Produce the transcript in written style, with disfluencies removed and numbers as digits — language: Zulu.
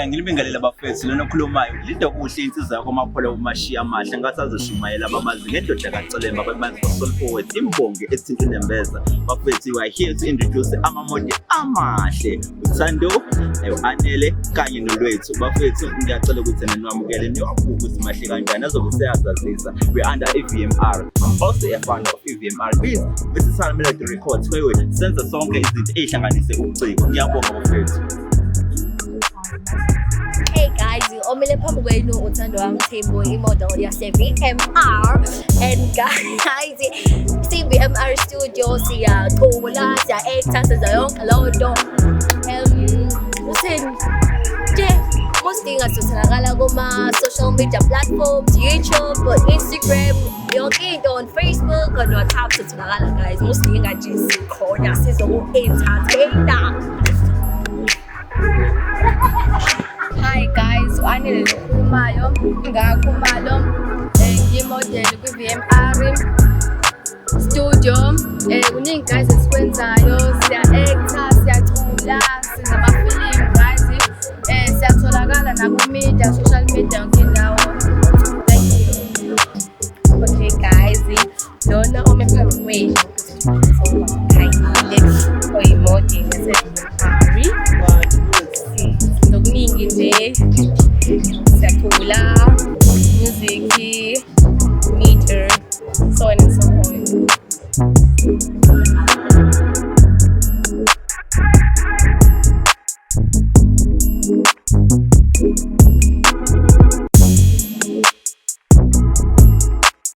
Ngilibingelela bafethu lona okhulumayo lido kuhle insizwa yakho mapholo umashiya amahle ngasazoshumayela abamazi ngendoda kaCelemba abamanzi Soul Poet imbongi ethinta inembeza bafethu we are here to introduce amamodeli amahle uThando Anele kanye noLwethu bafethu ngiyacela ukuthi nenwamukele niwabuka ukuthi mahle kanjani azobe seyazazisa we under EVMR. I'm also a fan of EVMR please Mrs. Melody Records wewe senza sonke izinto ezihlanganise ubuciko ngiyabonga bafethu. Hey guys, omele phambi kwenu uThando wami Thembo imodel yase-VMR and guys CVMR studio siyacula siya-actor senza yonke leyo nto listen nje mostly ngasitholakala kuma-social media platforms YouTube, Instagram yonke into on Facebook on WhatsApp sitholakala guys mostly inganje sikhona sizoku-entertainer. Hi guys, u-Anele lokhulumayo ngakhumalo ngimodeli kwi-VMR studio kuningi guys esikwenzayo siya-actor, siyacula, sinamafilimu guys siyatholakala naku-media, social media yonke indawo. Thank you. Okay guys, lona ome phambi kwenu khayile oyimodeli yase-VMR nokuningi nje siyacula